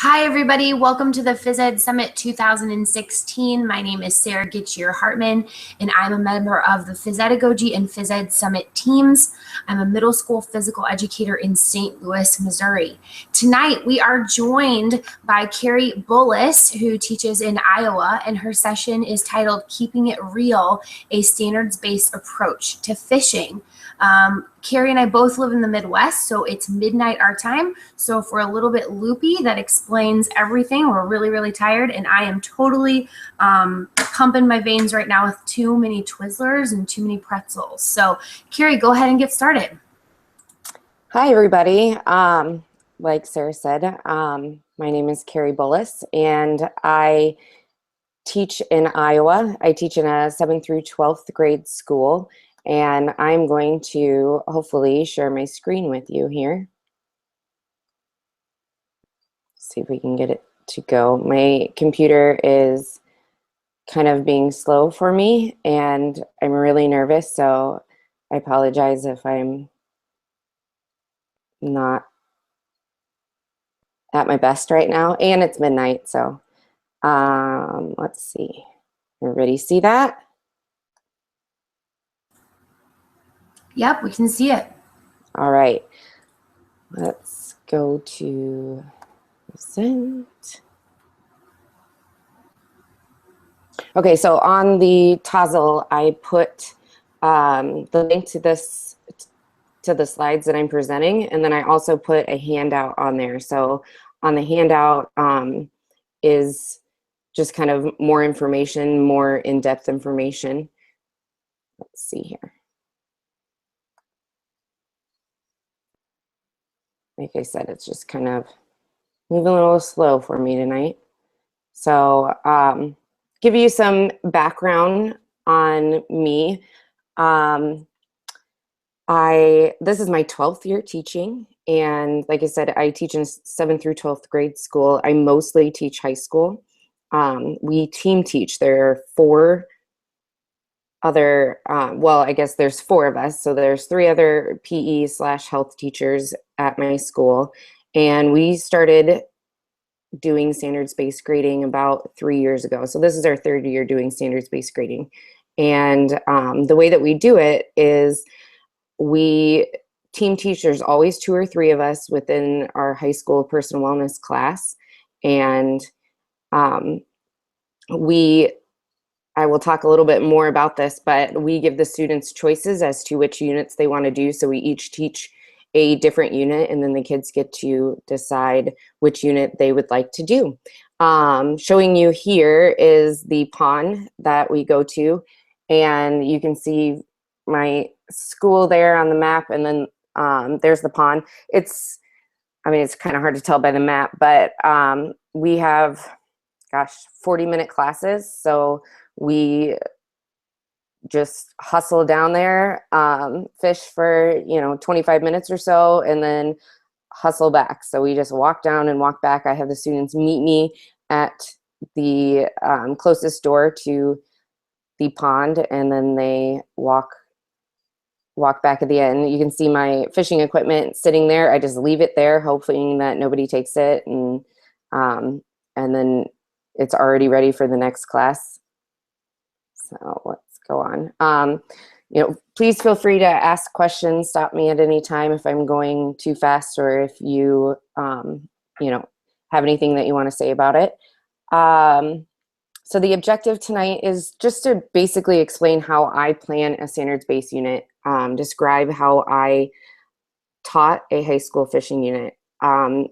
Hi, everybody. Welcome to the Phys Ed Summit 2016. My name is Sarah Gitchier-Hartman, and I'm a member of the Physedagogy and Phys Ed Summit teams. I'm a middle school physical educator in St. Louis, Missouri. Tonight, we are joined by Kari Bullis, who teaches in Iowa, and her session is titled Keeping It Real, a Standards-Based Approach to Fishing. Kari and I both live in the Midwest, so it's midnight our time. So if we're a little bit loopy, that explains everything. We're really, really tired, and I am totally pumping my veins right now with too many Twizzlers and too many pretzels. So Kari, go ahead and get started. Hi, everybody. Like Sarah said, my name is Kari Bullis, and I teach in Iowa. I teach in a 7th through 12th grade school. And I'm going to hopefully share my screen with you here. See if we can get it to go. My computer is kind of being slow for me, and I'm really nervous, so I apologize if I'm not at my best right now. And it's midnight, so let's see. Everybody see that? Yep, we can see it. All right. Let's go to present. Okay, so on the Tozzle, I put the link to the slides that I'm presenting, and then I also put a handout on there. So on the handout is just kind of more information, more in-depth information. Let's see here. Like I said, it's just kind of moving a little slow for me tonight. So give you some background on me. This is my 12th year teaching, and like I said, I teach in 7th through 12th grade school. I mostly teach high school. We team teach. There are 4 other, well, I guess there's 4 of us, so there's 3 other PE/health teachers at my school, and we started doing standards-based grading about 3 years ago. So this is our 3rd year doing standards-based grading, and the way that we do it is we team teach. There's always 2 or 3 of us within our high school personal wellness class, and I will talk a little bit more about this, but we give the students choices as to which units they want to do. So we each teach a different unit, and then the kids get to decide which unit they would like to do. Showing you here is the pond that we go to, and you can see my school there on the map, and then there's the pond. It's kind of hard to tell by the map, but we have, 40-minute classes, so we just hustle down there, fish for 25 minutes or so, and then hustle back. So we just walk down and walk back. I have the students meet me at the closest door to the pond, and then they walk back at the end. You can see my fishing equipment sitting there. I just leave it there, hoping that nobody takes it, and then it's already ready for the next class. So let's go on. Please feel free to ask questions. Stop me at any time if I'm going too fast, or if you, have anything that you want to say about it. So the objective tonight is just to basically explain how I plan a standards-based unit, describe how I taught a high school fishing unit.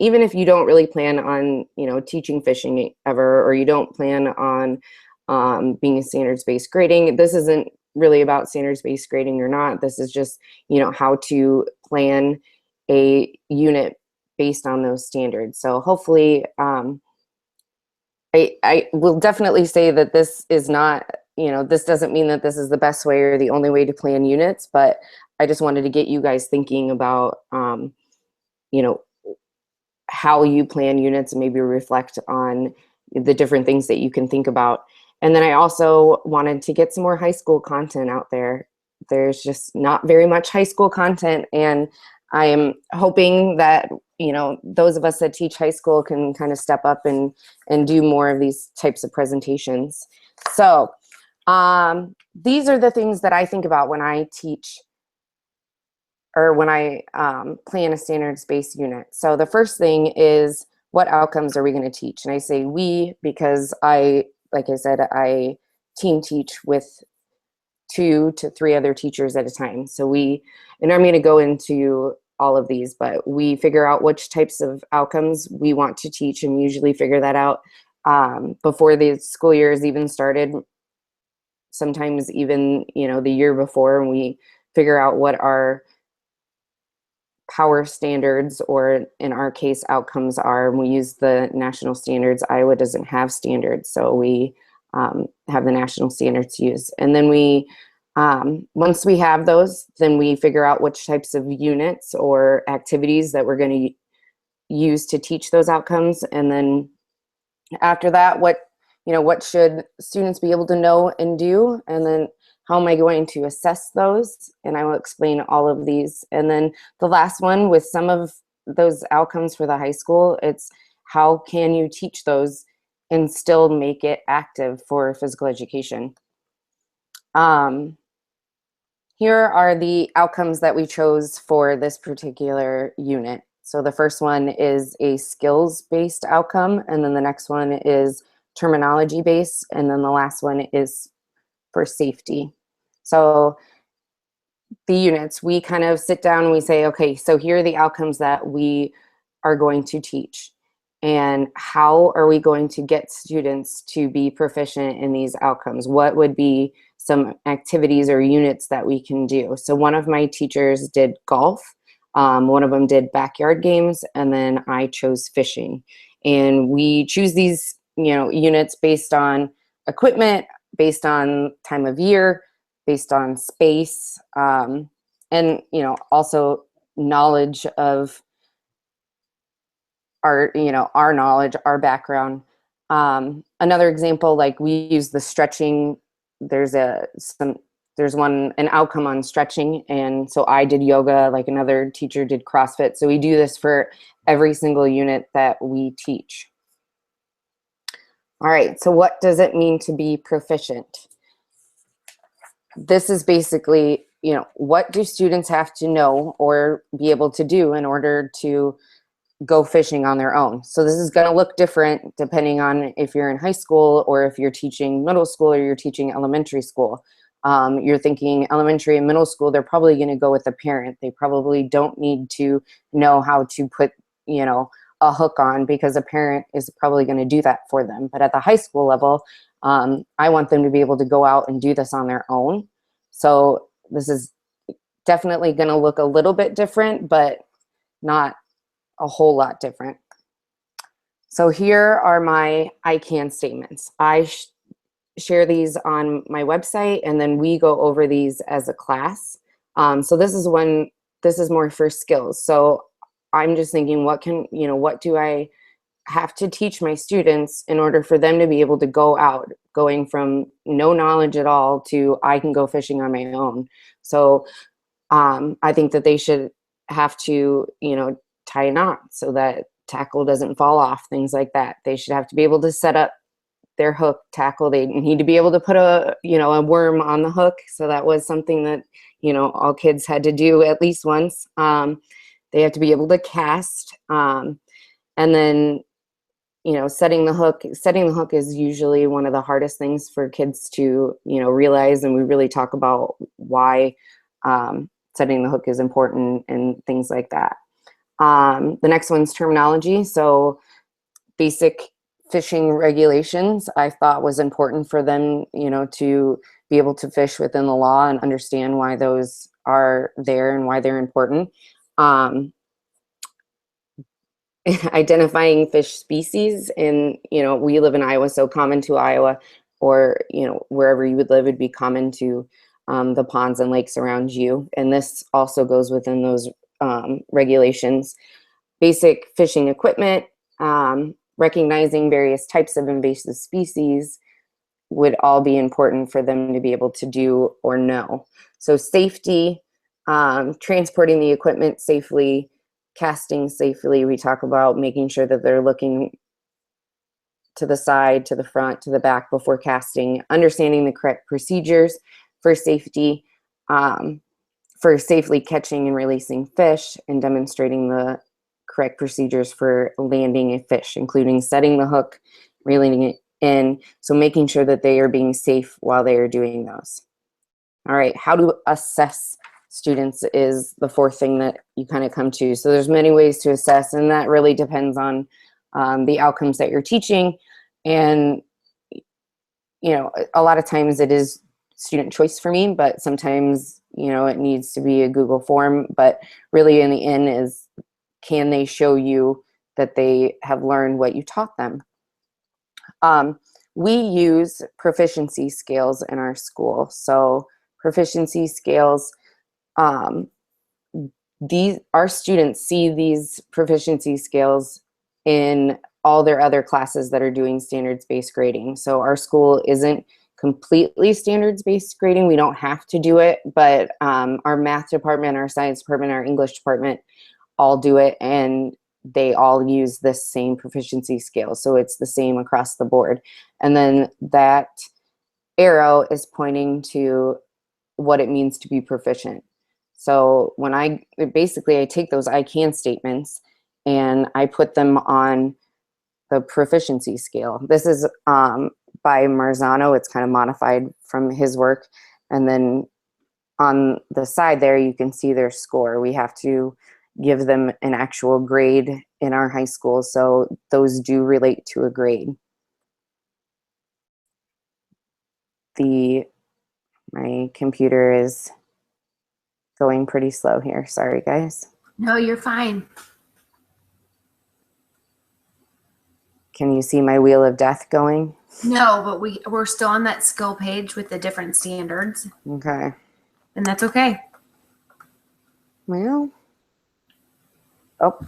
Even if you don't really plan on, teaching fishing ever, or you don't plan on being a standards-based grading, this isn't really about standards-based grading or not. This is just, how to plan a unit based on those standards. So hopefully, I will definitely say that this is not, this doesn't mean that this is the best way or the only way to plan units, but I just wanted to get you guys thinking about, how you plan units, and maybe reflect on the different things that you can think about. And then I also wanted to get some more high school content out there. There's just not very much high school content, and I am hoping that those of us that teach high school can kind of step up and do more of these types of presentations. So these are the things that I think about when I teach, or when I plan a standards-based unit. So the first thing is, what outcomes are we going to teach? And I say we because like I said, I team teach with 2 to 3 other teachers at a time. So and I'm going to go into all of these, but we figure out which types of outcomes we want to teach, and usually figure that out before the school year is even started. Sometimes even, the year before, and we figure out what our power standards, or in our case, outcomes are. And we use the national standards. Iowa doesn't have standards, so we have the national standards to use. And then once we have those, then we figure out which types of units or activities that we're going to use to teach those outcomes. And then after that, what should students be able to know and do? And then how am I going to assess those? And I will explain all of these. And then the last one, with some of those outcomes for the high school, it's how can you teach those and still make it active for physical education? Here are the outcomes that we chose for this particular unit. So the first one is a skills-based outcome, and then the next one is terminology-based, and then the last one is for safety. So the units, we kind of sit down and we say, okay, so here are the outcomes that we are going to teach, and how are we going to get students to be proficient in these outcomes? What would be some activities or units that we can do? So one of my teachers did golf, one of them did backyard games, and then I chose fishing. And we choose these, units based on equipment, based on time of year, based on space, and also knowledge of our knowledge, our background. Another example, like we use the stretching. There's an outcome on stretching, and so I did yoga, like another teacher did CrossFit. So we do this for every single unit that we teach. All right, so what does it mean to be proficient? This is basically, what do students have to know or be able to do in order to go fishing on their own? So this is going to look different depending on if you're in high school or if you're teaching middle school or you're teaching elementary school. You're thinking elementary and middle school, they're probably going to go with a parent. They probably don't need to know how to put, a hook on, because a parent is probably going to do that for them. But at the high school level, I want them to be able to go out and do this on their own. So this is definitely going to look a little bit different, but not a whole lot different. So here are my I can statements. I share these on my website, and then we go over these as a class. So this is more for skills. So I'm just thinking, what do I have to teach my students in order for them to be able to go out, going from no knowledge at all to I can go fishing on my own. So I think that they should have to, tie a knot so that tackle doesn't fall off, things like that. They should have to be able to set up their hook tackle. They need to be able to put a worm on the hook. So that was something that, all kids had to do at least once. They have to be able to cast. And then, setting the hook is usually one of the hardest things for kids to, realize. And we really talk about why setting the hook is important and things like that. The next one's terminology. So basic fishing regulations, I thought was important for them, to be able to fish within the law and understand why those are there and why they're important. Identifying fish species, and we live in Iowa, so common to Iowa, or wherever you would live would be common to the ponds and lakes around you, and this also goes within those regulations. Basic fishing equipment, recognizing various types of invasive species would all be important for them to be able to do or know. So safety, transporting the equipment safely, casting safely, we talk about making sure that they're looking to the side, to the front, to the back before casting, understanding the correct procedures for safety, for safely catching and releasing fish, and demonstrating the correct procedures for landing a fish, including setting the hook, reeling it in. So making sure that they are being safe while they are doing those. All right, how to assess students is the fourth thing that you kind of come to. So there's many ways to assess, and that really depends on the outcomes that you're teaching. And, you know, a lot of times it is student choice for me, but sometimes, you know, it needs to be a Google form. But really in the end is, can they show you that they have learned what you taught them? We use proficiency scales in our school. So proficiency scales, our students see these proficiency scales in all their other classes that are doing standards-based grading. So our school isn't completely standards-based grading. We don't have to do it, but our math department, our science department, our English department all do it, and they all use this same proficiency scale. So it's the same across the board. And then that arrow is pointing to what it means to be proficient. So when I take those I can statements and I put them on the proficiency scale. This is by Marzano. It's kind of modified from his work. And then on the side there, you can see their score. We have to give them an actual grade in our high school. So those do relate to a grade. My computer is going pretty slow here. Sorry, guys. No, you're fine. Can you see my wheel of death going? No, but we're still on that skill page with the different standards. Okay. And that's okay. Well, oh,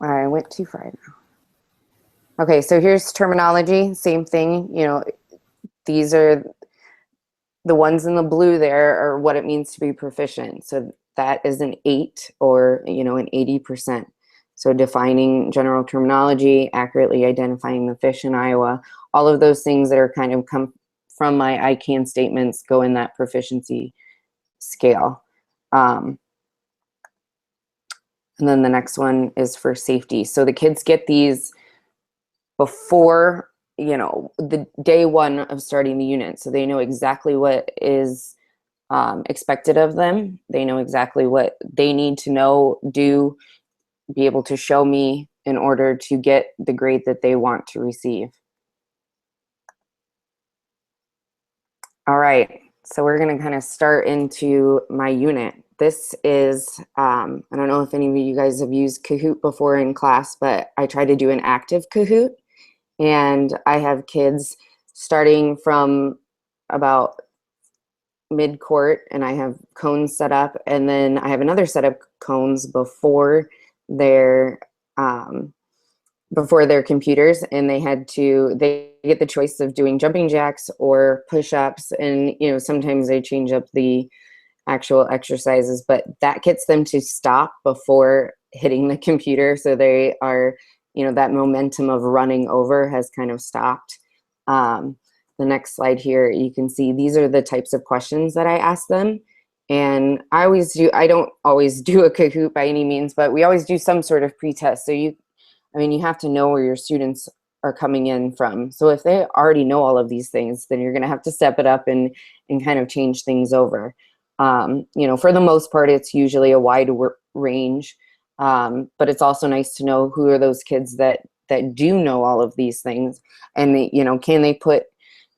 I went too far now. Okay, so here's terminology. Same thing. You know, these are the ones in the blue there are what it means to be proficient. So that is an 8 or, you know, an 80%. So defining general terminology, accurately identifying the fish in Iowa, all of those things that are kind of come from my I can statements go in that proficiency scale. And then the next one is for safety. So the kids get these before, you know, the day one of starting the unit. So they know exactly what is expected of them. They know exactly what they need to know, do, be able to show me in order to get the grade that they want to receive. All right, so we're gonna kind of start into my unit. This is, I don't know if any of you guys have used Kahoot before in class, but I try to do an active Kahoot. And I have kids starting from about mid-court, and I have cones set up, and then I have another set of cones before their computers, and they get the choice of doing jumping jacks or push-ups, and you know, sometimes they change up the actual exercises, but that gets them to stop before hitting the computer, so they are, you know, that momentum of running over has kind of stopped. The next slide here, you can see these are the types of questions that I ask them. And I don't always do a Kahoot by any means, but we always do some sort of pretest. So you have to know where your students are coming in from. So if they already know all of these things, then you're gonna have to step it up and kind of change things over. You know, for the most part, it's usually a wide range. But it's also nice to know who are those kids that do know all of these things, and you know,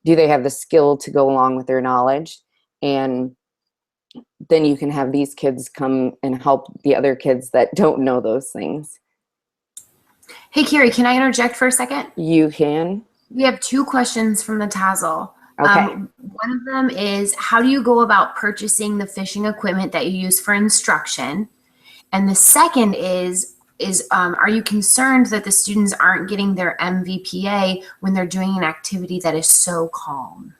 do they have the skill to go along with their knowledge? And then you can have these kids come and help the other kids that don't know those things. Hey, Kari, can I interject for a second? You can. We have 2 questions from the Tassel. Okay. One of them is, how do you go about purchasing the fishing equipment that you use for instruction? And the second is are you concerned that the students aren't getting their MVPA when they're doing an activity that is so calm?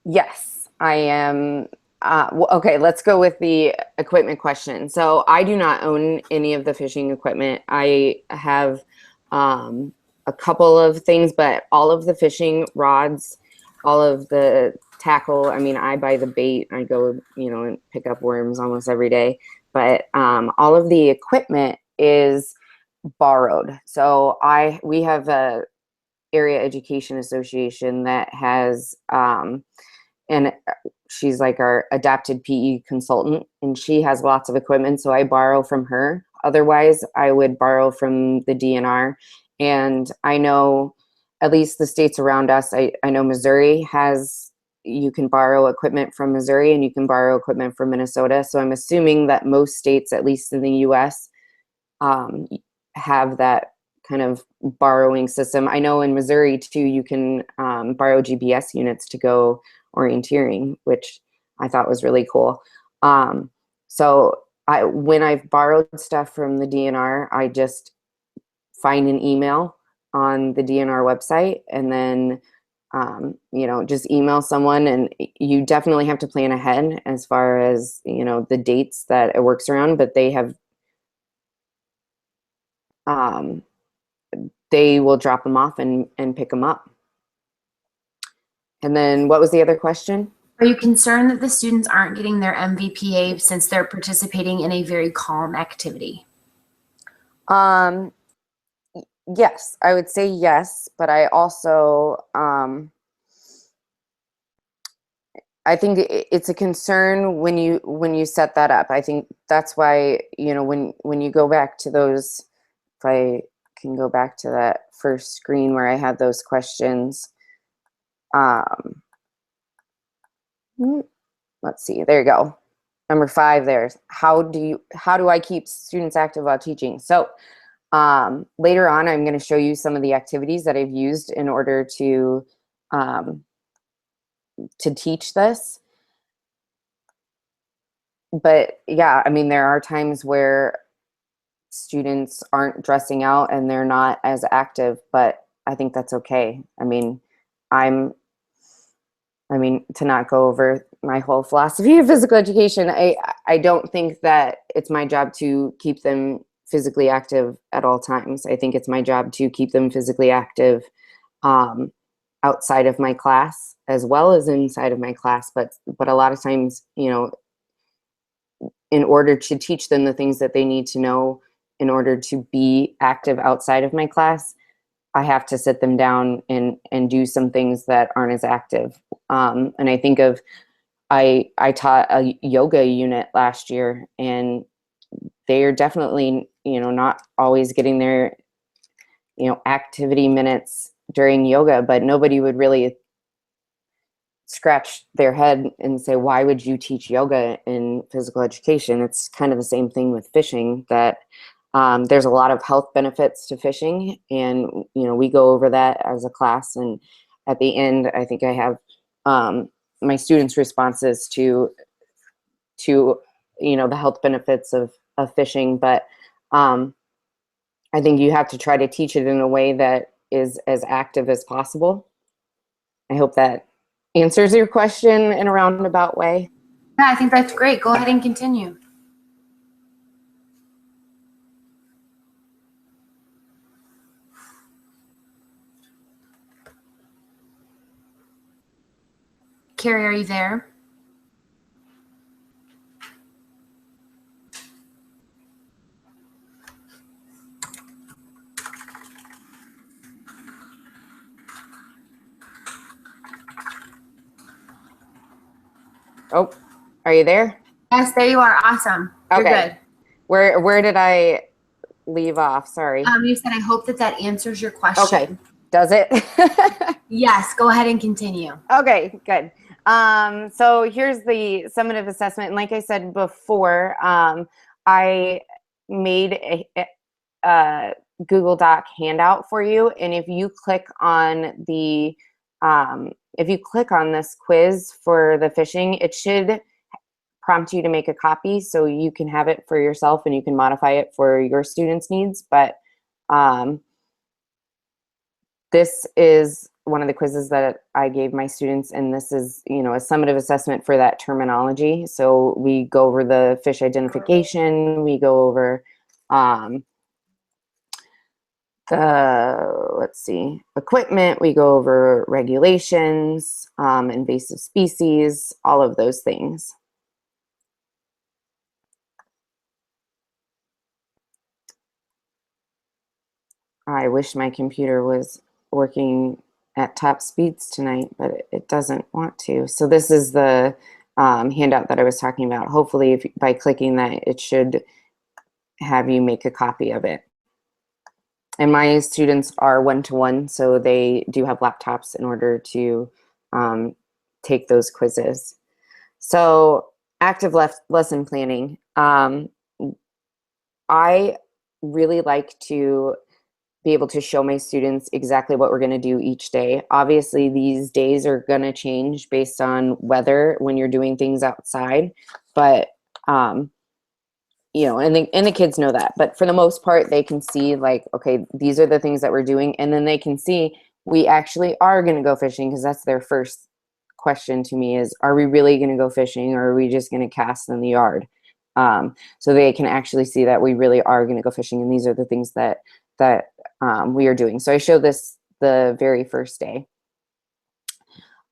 Yes, I am Okay, let's go with the equipment question. So I do not own any of the fishing equipment. I have a couple of things, but all of the fishing rods, all of the tackle, I mean, I buy the bait. I go, and pick up worms almost every day. But all of the equipment is borrowed. So we have a area education association that has and she's like our adapted PE consultant, and she has lots of equipment, so I borrow from her. Otherwise, I would borrow from the DNR. And I know at least the states around us, I know Missouri has, you can borrow equipment from Missouri and you can borrow equipment from Minnesota. So I'm assuming that most states, at least in the US, have that kind of borrowing system. I know in Missouri too, you can borrow GPS units to go orienteering, which I thought was really cool. So when I've borrowed stuff from the DNR, I just find an email on the DNR website and then just email someone. And you definitely have to plan ahead as far as the dates that it works around, but they have they will drop them off and pick them up. And then what was the other question? Are you concerned that the students aren't getting their MVPA since they're participating in a very calm activity? Yes, I would say yes, but I also I think it's a concern when you set that up. I think that's why when you go back to those, if I can go back to that first screen where I had those questions. Let's see, there you go. Number 5 there. How do I keep students active while teaching? So later on, I'm going to show you some of the activities that I've used in order to teach this. But yeah, I mean, there are times where students aren't dressing out and they're not as active, but I think that's okay. I mean, to not go over my whole philosophy of physical education, I don't think that it's my job to keep them physically active at all times. I think it's my job to keep them physically active outside of my class as well as inside of my class. But a lot of times, in order to teach them the things that they need to know in order to be active outside of my class, I have to sit them down and do some things that aren't as active. And I think I taught a yoga unit last year, and they are definitely, not always getting their, activity minutes during yoga, but nobody would really scratch their head and say, why would you teach yoga in physical education? It's kind of the same thing with fishing, that there's a lot of health benefits to fishing, and we go over that as a class. And at the end, I think I have my students' responses to the health benefits of fishing. But I think you have to try to teach it in a way that is as active as possible. I hope that answers your question in a roundabout way. Yeah, I think that's great. Go ahead and continue. Kari, are you there? Oh, are you there? Yes, there you are. Awesome. You're Okay. Good. Where did I leave off? Sorry. You said, I hope that answers your question. Okay. Does it? Yes, go ahead and continue. Okay, good. So here's the summative assessment. And like I said before, I made a Google Doc handout for you. And if you click on this quiz for the fishing, it should prompt you to make a copy so you can have it for yourself and you can modify it for your students' needs. But this is one of the quizzes that I gave my students, and this is, you know, a summative assessment for that terminology. So we go over the fish identification, we go over let's see, equipment, we go over regulations, invasive species, all of those things. I wish my computer was working at top speeds tonight, but it doesn't want to. So this is the handout that I was talking about. Hopefully, if, by clicking that, it should have you make a copy of it. And my students are one-to-one, so they do have laptops in order to take those quizzes. So active lesson planning. I really like to be able to show my students exactly what we're going to do each day. Obviously, these days are going to change based on weather when you're doing things outside, but you know, and the kids know that. But for the most part, they can see like, okay, these are the things that we're doing, and then they can see we actually are going to go fishing, because that's their first question to me is, are we really going to go fishing, or are we just going to cast in the yard? So they can actually see that we really are going to go fishing, and these are the things that we are doing. So I show this the very first day.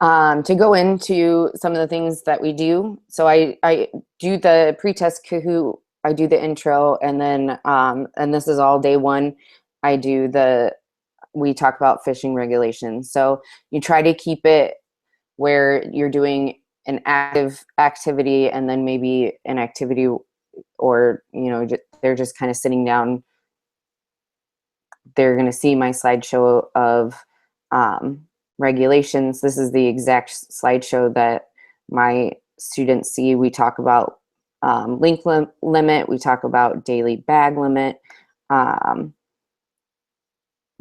To go into some of the things that we do. So I do the pre-test Kahoot, I do the intro, and then, and this is all day one, I do we talk about fishing regulations. So you try to keep it where you're doing an active activity and then maybe an activity, or, you know, they're just kind of sitting down. They're going to see my slideshow of regulations. This is the exact slideshow that my students see. We talk about link limit. We talk about daily bag limit.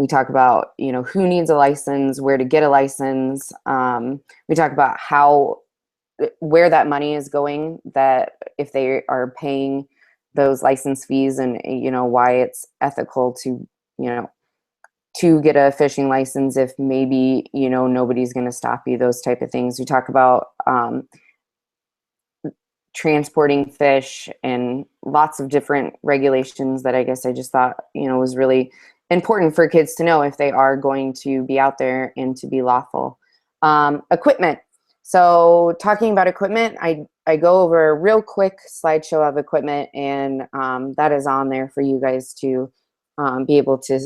We talk about, you know, who needs a license, where to get a license. We talk about where that money is going, that if they are paying those license fees, and, you know, why it's ethical to, you know, to get a fishing license if maybe, you know, nobody's going to stop you, those type of things. We talk about transporting fish and lots of different regulations that I guess I just thought, you know, was really important for kids to know if they are going to be out there and to be lawful. Equipment. So talking about equipment, I go over a real quick slideshow of equipment, and that is on there for you guys to be able to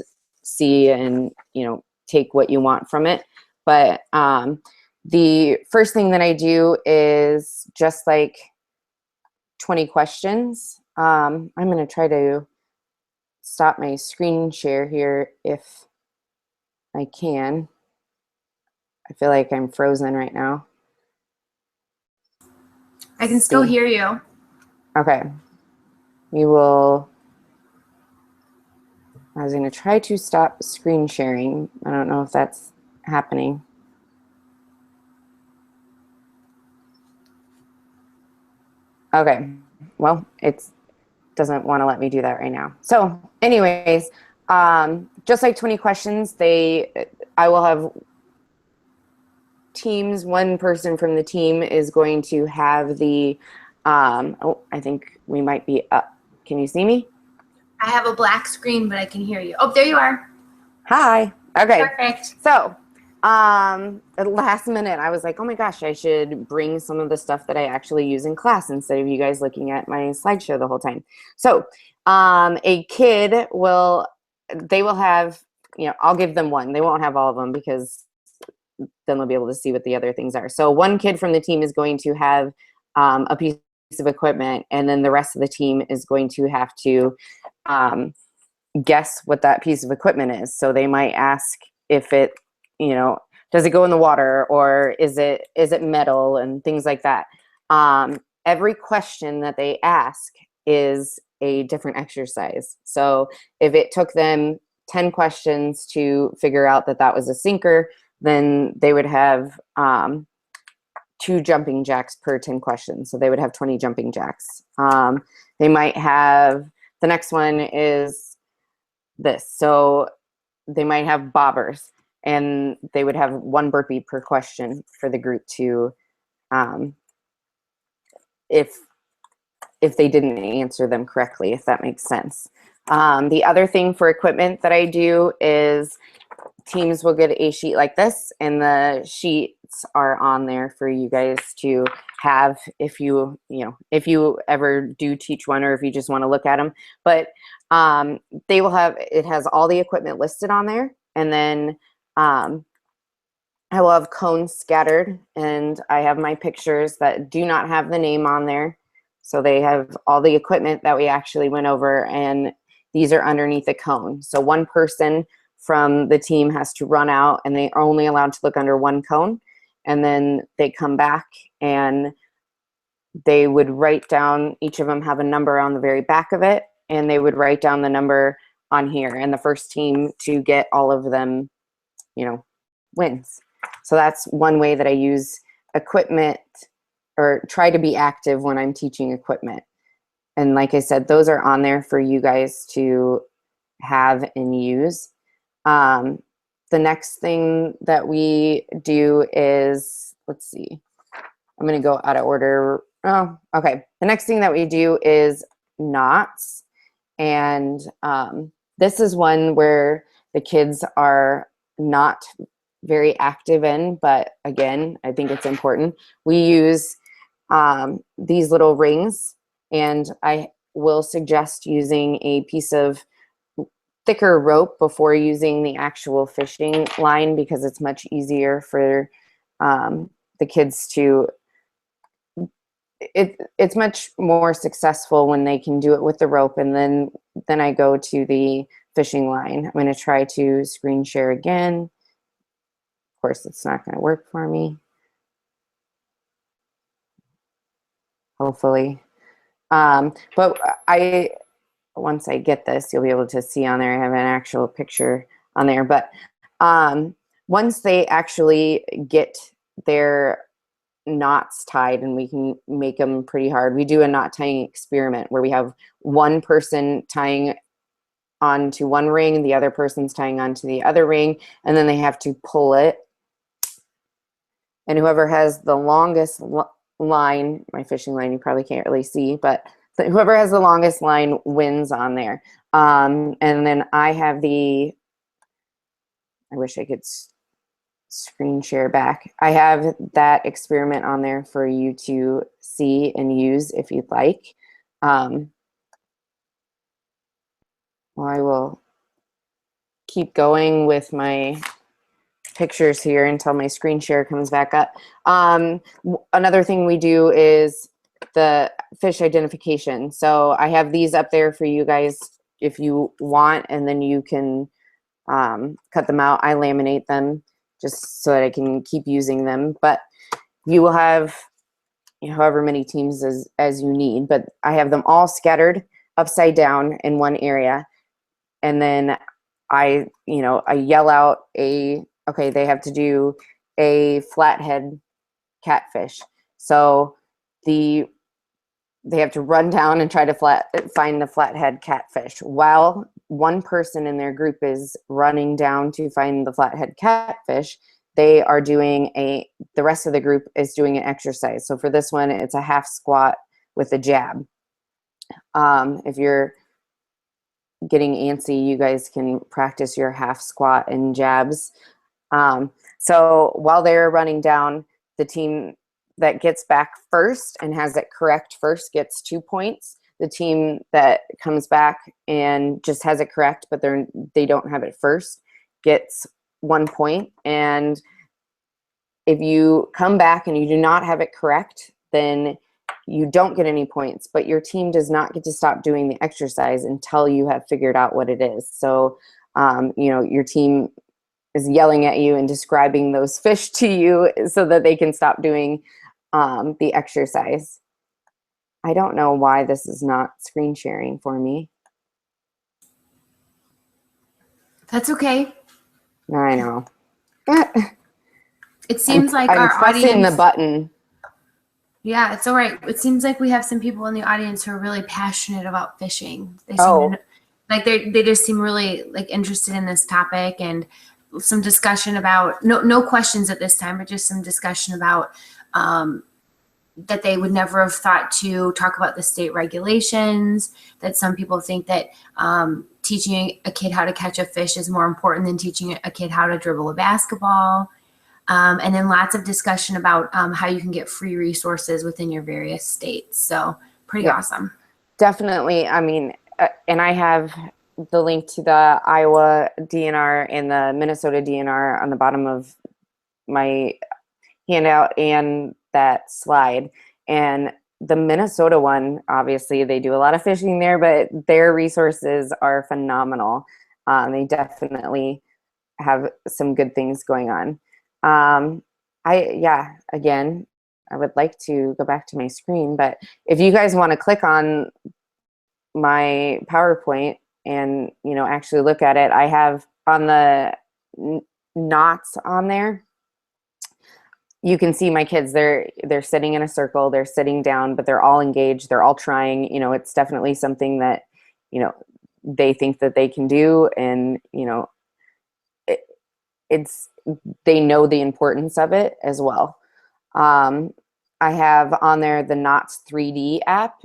see and, you know, take what you want from it. But the first thing that I do is just like 20 questions. I'm going to try to stop my screen share here if I can. I feel like I'm frozen right now. I can still hear you. Okay. We will. I was going to try to stop screen sharing. I don't know if that's happening. Okay. Well, it doesn't want to let me do that right now. So anyways, just like 20 questions, I will have teams. One person from the team is going to have the, oh, I think we might be up. Can you see me? I have a black screen, but I can hear you. Oh, there you are. Hi. Okay. Perfect. So, at the last minute, I was like, oh my gosh, I should bring some of the stuff that I actually use in class instead of you guys looking at my slideshow the whole time. So, a kid they will have, you know, I'll give them one. They won't have all of them because then they'll be able to see what the other things are. So one kid from the team is going to have a piece of equipment, and then the rest of the team is going to have to guess what that piece of equipment is. So they might ask if it, you know, does it go in the water, or is it metal, and things like that. Every question that they ask is a different exercise. So if it took them 10 questions to figure out that that was a sinker, then they would have 2 jumping jacks per 10 questions. So they would have 20 jumping jacks. They might have, the next one is this. So they might have bobbers. and they would have 1 burpee per question for the group to, if they didn't answer them correctly, if that makes sense. The other thing for equipment that I do is teams will get a sheet like this, and the sheets are on there for you guys to have if you if you ever do teach one, or if you just want to look at them. But they will have, it has all the equipment listed on there, and then I will have cones scattered, and I have my pictures that do not have the name on there. So they have all the equipment that we actually went over, and these are underneath the cone. So 1 person from the team has to run out, and they are only allowed to look under 1 cone. And then they come back, and they would write down, each of them have a number on the very back of it, and they would write down the number on here. And the first team to get all of them, wins. So that's one way that I use equipment, or try to be active when I'm teaching equipment. And like I said, those are on there for you guys to have and use. The next thing that we do is, let's see, I'm going to go out of order. Oh, okay. The next thing that we do is knots. And this is one where the kids are not very active in, but again, I think it's important. We use these little rings, and I will suggest using a piece of thicker rope before using the actual fishing line, because it's much easier for the kids to, it's much more successful when they can do it with the rope. And then I go to the fishing line. I'm going to try to screen share again. Of course, it's not going to work for me. Hopefully. But once I get this, you'll be able to see on there, I have an actual picture on there. But once they actually get their knots tied, and we can make them pretty hard, we do a knot tying experiment where we have 1 person tying onto 1 ring, the other person's tying onto the other ring, and then they have to pull it. And whoever has the longest line, my fishing line you probably can't really see, but whoever has the longest line wins on there. And then I have I wish I could screen share back. I have that experiment on there for you to see and use if you'd like. Well, I will keep going with my pictures here until my screen share comes back up. Another thing we do is the fish identification. So I have these up there for you guys if you want, and then you can cut them out. I laminate them just so that I can keep using them. But you will have however many teams as you need. But I have them all scattered upside down in one area, and then I yell out okay, they have to do a flathead catfish. So they have to run down and try to find the flathead catfish. While 1 person in their group is running down to find the flathead catfish, they are doing the rest of the group is doing an exercise. So for this one, it's a half squat with a jab. If you're getting antsy, you guys can practice your half squat and jabs. So while they're running down, the team that gets back first and has it correct first gets 2 points. The team that comes back and just has it correct, but they don't have it first, gets 1 point. And if you come back and you do not have it correct, then you don't get any points, but your team does not get to stop doing the exercise until you have figured out what it is. So, your team is yelling at you and describing those fish to you so that they can stop doing the exercise. I don't know why this is not screen sharing for me. That's okay. I know. It seems like I'm our pressing audience, the button. Yeah, it's all right. It seems like we have some people in the audience who are really passionate about fishing. They seem they just seem really interested in this topic, and some discussion about, no questions at this time, but just some discussion about that they would never have thought to talk about the state regulations, that some people think that teaching a kid how to catch a fish is more important than teaching a kid how to dribble a basketball. And then lots of discussion about how you can get free resources within your various states. So pretty awesome. Definitely. I mean, and I have the link to the Iowa DNR and the Minnesota DNR on the bottom of my handout and that slide. And the Minnesota one, obviously they do a lot of fishing there, but their resources are phenomenal. They definitely have some good things going on. Again, I would like to go back to my screen, but if you guys want to click on my PowerPoint and, you know, actually look at it, I have on the knots on there, you can see my kids, they're sitting in a circle, they're sitting down, but they're all engaged, they're all trying. You know, it's definitely something that, you know, they think that they can do, and, you know, they know the importance of it as well. I have on there the Knots 3D app.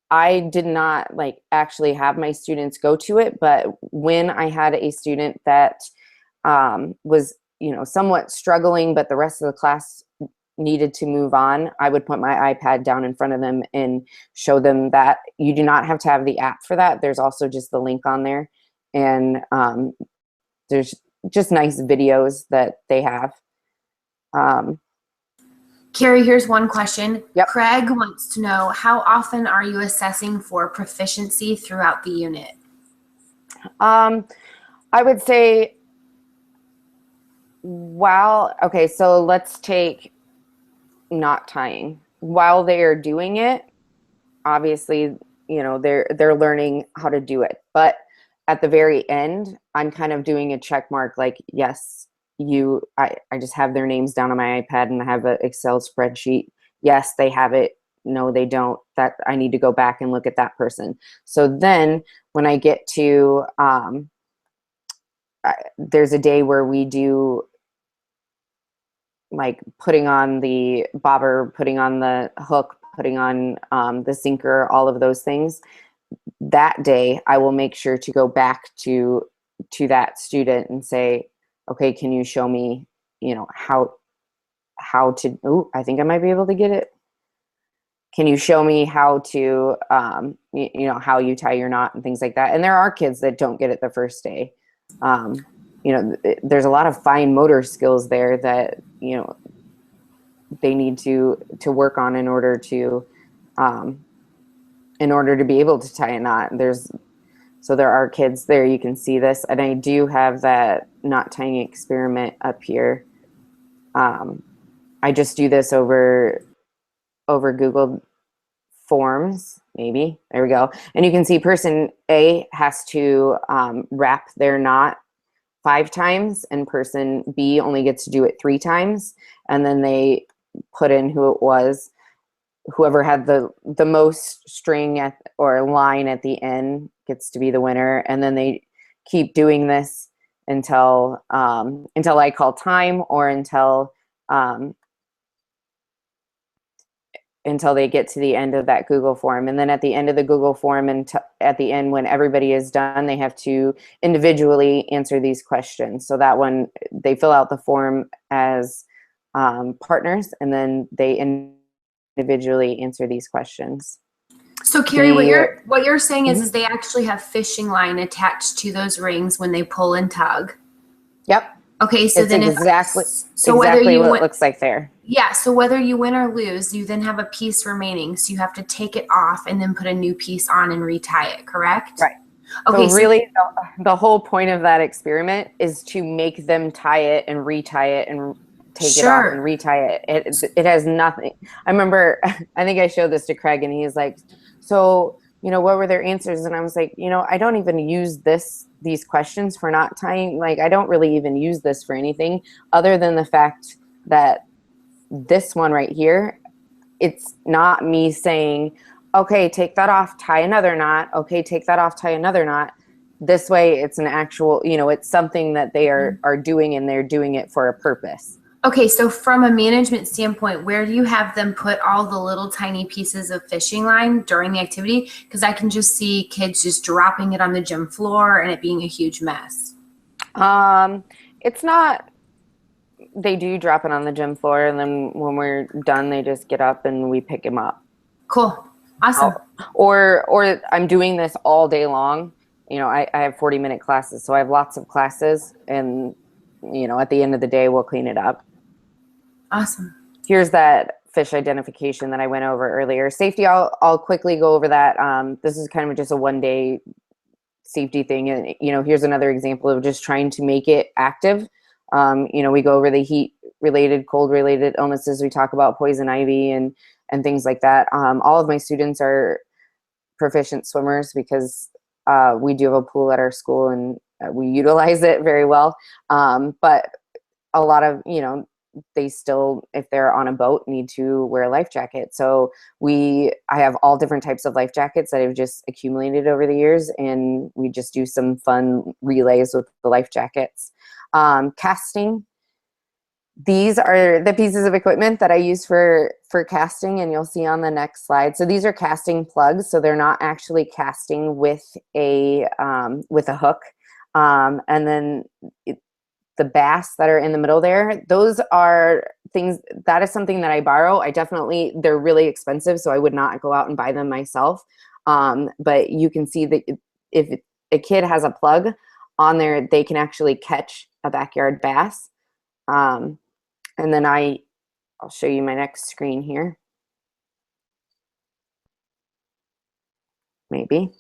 I did not actually have my students go to it, but when I had a student that was, you know, somewhat struggling, but the rest of the class needed to move on, I would put my iPad down in front of them and show them that you do not have to have the app for that. There's also just the link on there, and there's just nice videos that they have. Kari, here's one question. Yep. Craig wants to know, how often are you assessing for proficiency throughout the unit? I would say, okay, so let's take knot tying. While they are doing it, obviously, you know, they're learning how to do it. But at the very end, I'm kind of doing a check mark, like, yes, I just have their names down on my iPad and I have an Excel spreadsheet. Yes, they have it. No, they don't. That I need to go back and look at that person. So then when I get to, there's a day where we do like putting on the bobber, putting on the hook, putting on the sinker, all of those things. That day, I will make sure to go back to that student and say, okay, can you show me, you know, how to, I think I might be able to get it. Can you show me how to, you know, how you tie your knot and things like that? And there are kids that don't get it the first day. You know, there's a lot of fine motor skills there that, you know, they need to work on in order to be able to tie a knot. So there are kids there, you can see this, and I do have that knot tying experiment up here. I just do this over Google Forms, maybe. There we go. And you can see person A has to wrap their knot 5 times, and person B only gets to do it 3 times. And then they put in who it was. Whoever had the most string or line at the end gets to be the winner. And then they keep doing this until I call time, or until they get to the end of that Google form. And then at the end of the Google form, and at the end when everybody is done, they have to individually answer these questions. So that one, they fill out the form as partners, and then they individually answer these questions. So Kari, what you're saying is they actually have fishing line attached to those rings when they pull and tug. Yep. Okay, so it's then exactly whether what it looks like there. Yeah, so whether you win or lose, you then have a piece remaining. So you have to take it off and then put a new piece on and retie it, correct? Right. Okay. So really, the whole point of that experiment is to make them tie it and retie it and take it off and retie it. It has nothing. I remember, I think I showed this to Craig, and he's like, so, you know, what were their answers? And I was like, you know, I don't even use these questions for knot tying. Like, I don't really even use this for anything other than the fact that this one right here, it's not me saying, okay, take that off, tie another knot. Okay, take that off, tie another knot. This way it's an actual, it's something that they are doing, and they're doing it for a purpose. Okay, so from a management standpoint, where do you have them put all the little tiny pieces of fishing line during the activity? Because I can just see kids just dropping it on the gym floor and it being a huge mess. It's not, they do drop it on the gym floor, and then when we're done, they just get up and we pick them up. Cool. Awesome. Or I'm doing this all day long. I have 40-minute classes, so I have lots of classes, and at the end of the day, we'll clean it up. Awesome. Here's that fish identification that I went over earlier. Safety, I'll quickly go over that. This is kind of just a one-day safety thing, and here's another example of just trying to make it active. We go over the heat-related, cold-related illnesses. We talk about poison ivy and things like that. All of my students are proficient swimmers because we do have a pool at our school, and we utilize it very well. But a lot of, they still, if they're on a boat, need to wear a life jacket. So I have all different types of life jackets that I've just accumulated over the years, and we just do some fun relays with the life jackets. Casting. These are the pieces of equipment that I use for casting, and you'll see on the next slide. So these are casting plugs, so they're not actually casting with a hook. And then the bass that are in the middle there, those are things, that is something that I borrow. They're really expensive, so I would not go out and buy them myself. But you can see that if a kid has a plug on there, they can actually catch a backyard bass. And then I'll show you my next screen here. Maybe.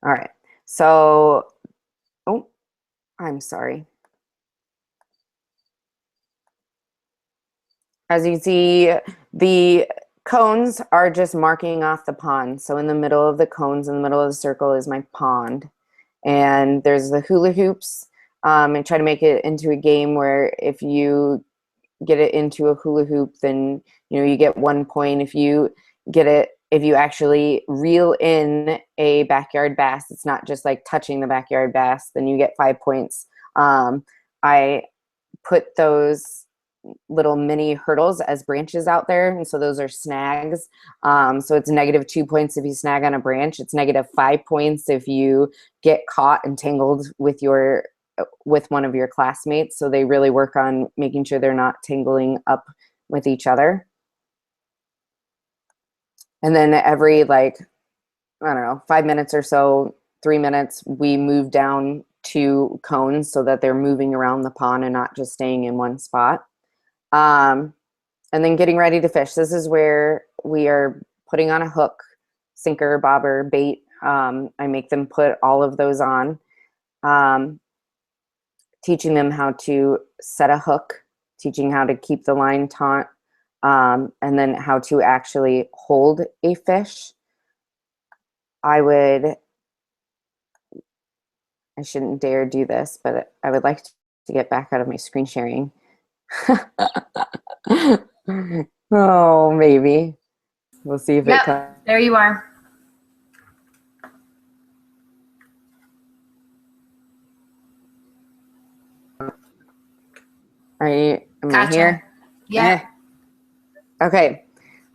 All right. So, oh, I'm sorry. As you see, the cones are just marking off the pond. So in the middle of the cones, in the middle of the circle, is my pond. And there's the hula hoops. And try to make it into a game where if you get it into a hula hoop, then you get 1 point. If you actually reel in a backyard bass, it's not just like touching the backyard bass, then you get 5 points. I put those little mini hurdles as branches out there, and so those are snags. So it's -2 points if you snag on a branch. It's -5 points if you get caught and tangled with one of your classmates. So they really work on making sure they're not tangling up with each other. And then every, I don't know, 5 minutes or so, 3 minutes, we move down 2 cones so that they're moving around the pond and not just staying in one spot. And then getting ready to fish. This is where we are putting on a hook, sinker, bobber, bait. I make them put all of those on. Teaching them how to set a hook, teaching how to keep the line taut, and then how to actually hold a fish. I shouldn't dare do this, but I would like to get back out of my screen sharing. Oh, maybe. We'll see if it comes. There you are. Am I here? Yeah. Okay.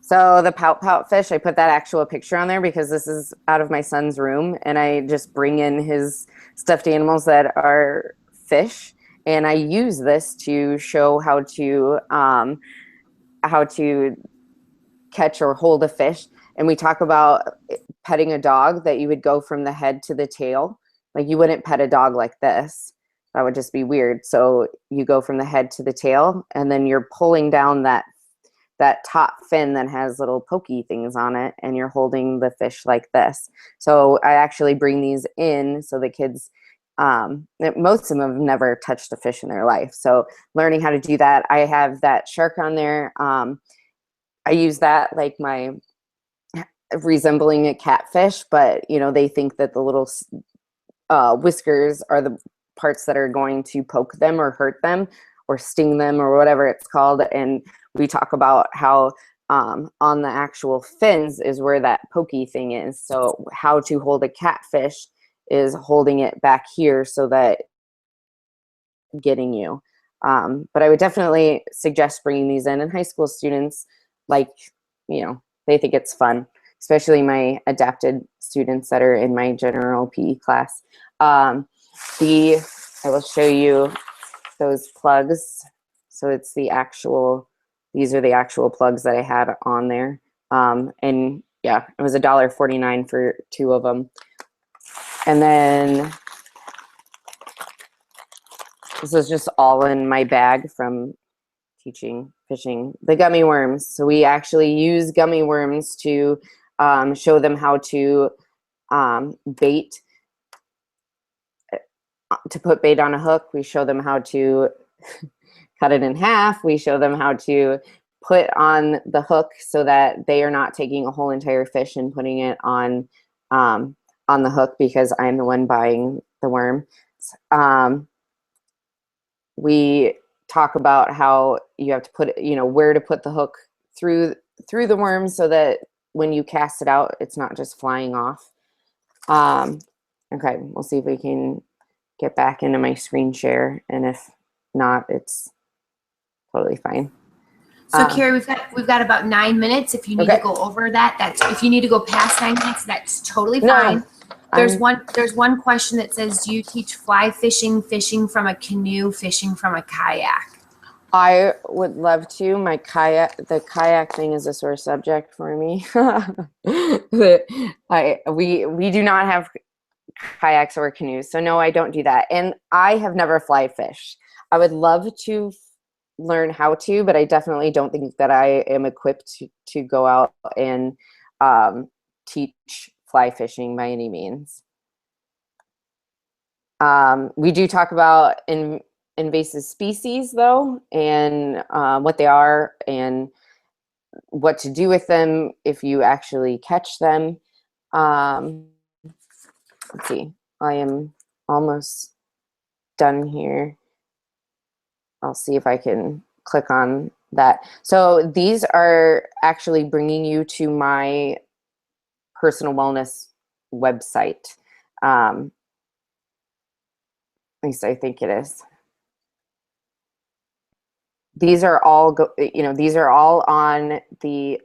So the pout fish, I put that actual picture on there because this is out of my son's room, and I just bring in his stuffed animals that are fish, and I use this to show how to catch or hold a fish. And we talk about petting a dog, that you would go from the head to the tail. Like, you wouldn't pet a dog like this. That would just be weird. So you go from the head to the tail, and then you're pulling down that top fin that has little pokey things on it, and you're holding the fish like this. So I actually bring these in so the kids, most of them have never touched a fish in their life. So learning how to do that. I have that shark on there. I use that like resembling a catfish, but they think that the little whiskers are the parts that are going to poke them or hurt them or sting them or whatever it's called. And we talk about how on the actual fins is where that pokey thing is. So how to hold a catfish is holding it back here so that getting you. But I would definitely suggest bringing these in. And high school students, like, you know, they think it's fun, especially my adapted students that are in my general PE class. I will show you those plugs. So it's the actual, these are the actual plugs that I had on there. And yeah, it was $1.49 for 2 of them. And then this is just all in my bag from teaching fishing. The gummy worms. So we actually use gummy worms to show them how to bait, to put bait on a hook. We show them how to cut it in half. We show them how to put on the hook so that they are not taking a whole entire fish and putting it on the hook, because I'm the one buying the worm. We talk about how you have to put, you know, where to put the hook through the worm so that when you cast it out, it's not just flying off. Okay, we'll see if we can get back into my screen share, and if not, it's totally fine. So Kari, we've got about 9 minutes. If you need to go over that, if you need to go past 9 minutes, that's totally fine. No, there's one question that says, do you teach fly fishing, fishing from a canoe, fishing from a kayak? I would love to. The kayak thing is a sore subject for me. We do not have kayaks or canoes, so no, I don't do that. And I have never fly fished. I would love to learn how to, but I definitely don't think that I am equipped to go out and teach fly fishing by any means. We do talk about invasive species though, and what they are and what to do with them if you actually catch them. Let's see, I am almost done here. I'll see if I can click on that. So these are actually bringing you to my personal wellness website. At least I think it is. These are all, these are all on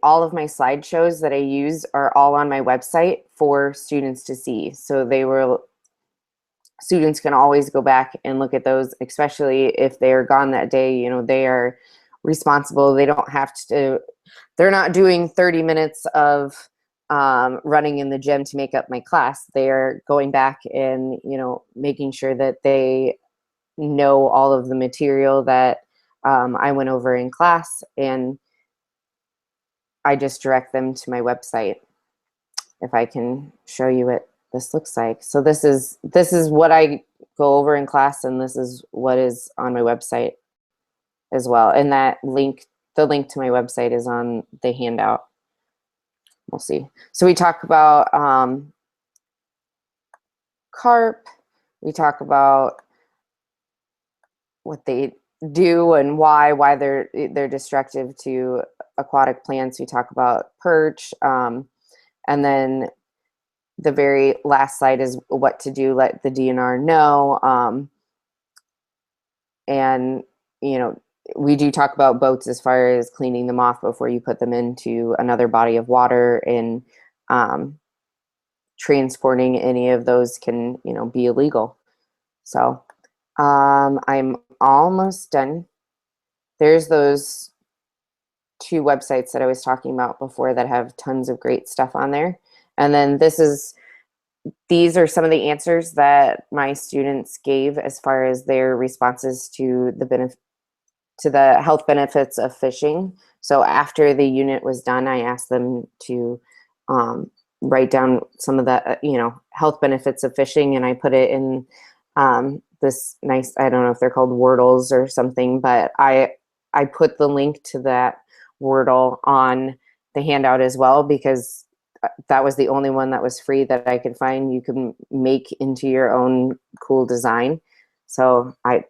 all of my slideshows that I use are all on my website for students to see. So students can always go back and look at those, especially if they're gone that day. You know, they are responsible. They don't have to, they're not doing 30 minutes of running in the gym to make up my class. They are going back and, you know, making sure that they know all of the material that I went over in class, and I just direct them to my website. If I can show you what this looks like. So this is what I go over in class, and this is what is on my website as well. And that link, the link to my website is on the handout. We'll see. So we talk about carp. We talk about what they do and why they're destructive to aquatic plants. We talk about perch, and then the very last slide is what to do. Let the DNR know, and you know, we do talk about boats as far as cleaning them off before you put them into another body of water, and transporting any of those can, you know, be illegal. So I'm almost done. There's those 2 websites that I was talking about before that have tons of great stuff on there. And then these are some of the answers that my students gave as far as their responses to the health benefits of fishing. So after the unit was done, I asked them to write down some of the health benefits of fishing, and I put it in this nice, I don't know if they're called Wordles or something, but I put the link to that Wordle on the handout as well, because that was the only one that was free that I could find. You can make into your own cool design. So I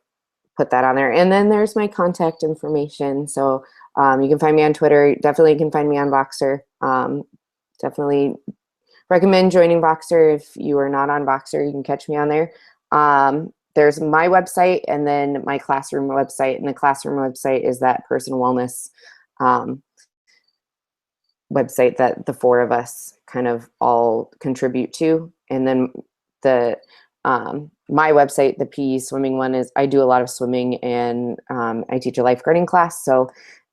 put that on there. And then there's my contact information. So You can find me on Twitter. Definitely can find me on Voxer. Definitely recommend joining Voxer. If you are not on Voxer, you can catch me on there. There's my website and then my classroom website. And the classroom website is that personal wellness website that the four of us kind of all contribute to. And then the my website, the PE swimming one, is I do a lot of swimming, and I teach a lifeguarding class. So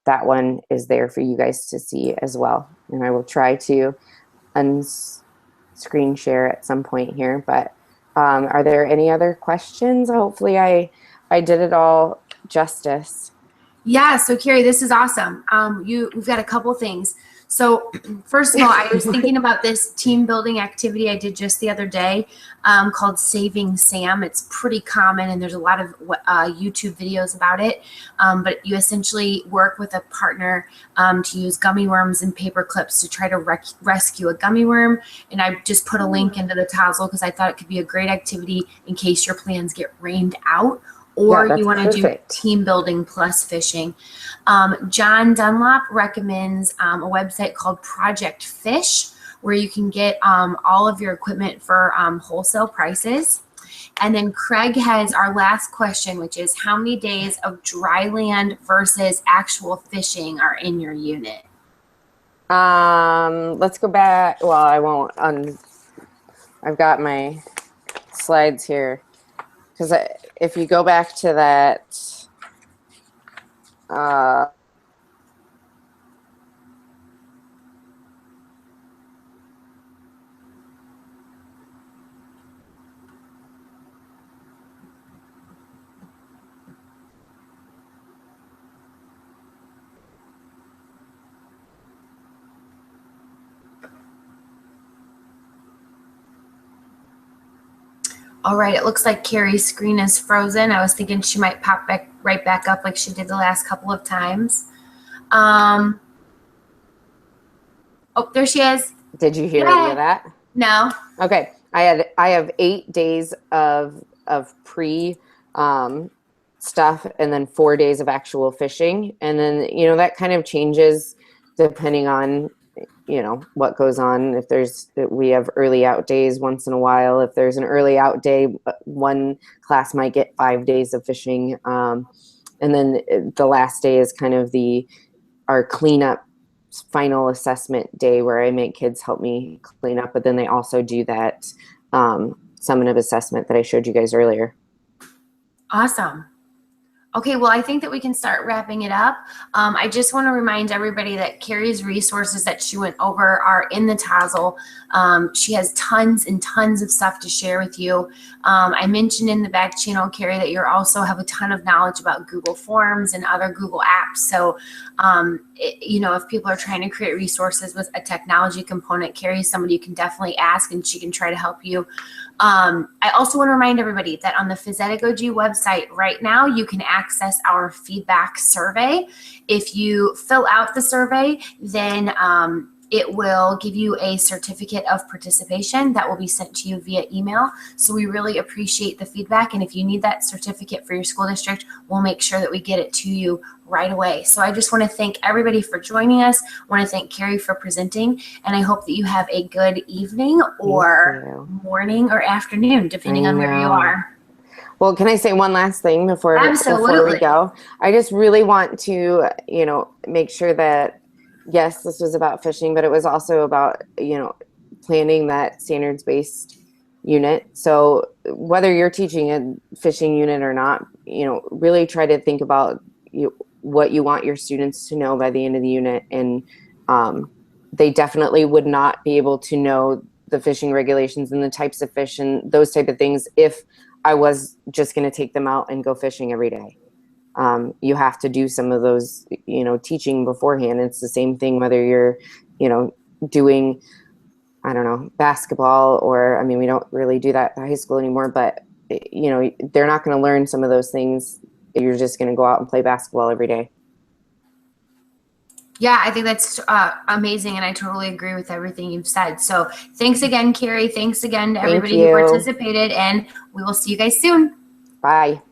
that one is there for you guys to see as well. And I will try to screen share at some point here, but are there any other questions? Hopefully I did it all justice. Yeah, so Kari, this is awesome. We've got a couple things. So first of all, I was thinking about this team building activity I did just the other day called Saving Sam. It's pretty common, and there's a lot of YouTube videos about it. But you essentially work with a partner to use gummy worms and paper clips to try to rescue a gummy worm. And I just put a link into the Tassel because I thought it could be a great activity in case your plans get rained out, or you want to do team building plus fishing. John Dunlop recommends a website called Project Fish, where you can get all of your equipment for wholesale prices. And then Craig has our last question, which is how many days of dry land versus actual fishing are in your unit? Let's go back. Well, I won't. I've got my slides here. Because if you go back to that, all right, it looks like Kari's screen is frozen. I was thinking she might pop right back up like she did the last couple of times. Oh, there she is. Did you hear any of that? No. Okay. I have 8 days of pre stuff, and then 4 days of actual fishing. And then, that kind of changes depending on, what goes on. If we have early out days once in a while. If there's an early out day, one class might get 5 days of fishing. And then the last day is kind of our cleanup final assessment day, where I make kids help me clean up, but then they also do that summative assessment that I showed you guys earlier. Awesome. Okay, well, I think that we can start wrapping it up. I just want to remind everybody that Kari's resources that she went over are in the Tassel. She has tons and tons of stuff to share with you. I mentioned in the back channel, Kari, that you also have a ton of knowledge about Google Forms and other Google apps. So, if people are trying to create resources with a technology component, Kari is somebody you can definitely ask, and she can try to help you. I also want to remind everybody that on the Physedagogy website right now, you can access our feedback survey. If you fill out the survey, then it will give you a certificate of participation that will be sent to you via email. So we really appreciate the feedback. And if you need that certificate for your school district, we'll make sure that we get it to you right away. So I just want to thank everybody for joining us. I want to thank Kari for presenting. And I hope that you have a good evening or morning or afternoon, depending on where you are. Well, can I say one last thing before we go? I just really want to, make sure that, yes, this was about fishing, but it was also about, planning that standards-based unit. So whether you're teaching a fishing unit or not, really try to think about what you want your students to know by the end of the unit. And they definitely would not be able to know the fishing regulations and the types of fish and those type of things if I was just going to take them out and go fishing every day. You have to do some of those, teaching beforehand. It's the same thing whether you're, doing, I don't know, basketball or, we don't really do that in high school anymore, but, they're not going to learn some of those things if you're just going to go out and play basketball every day. Yeah, I think that's amazing, and I totally agree with everything you've said. So thanks again, Kari. Thanks again to everybody who participated, and we will see you guys soon. Bye.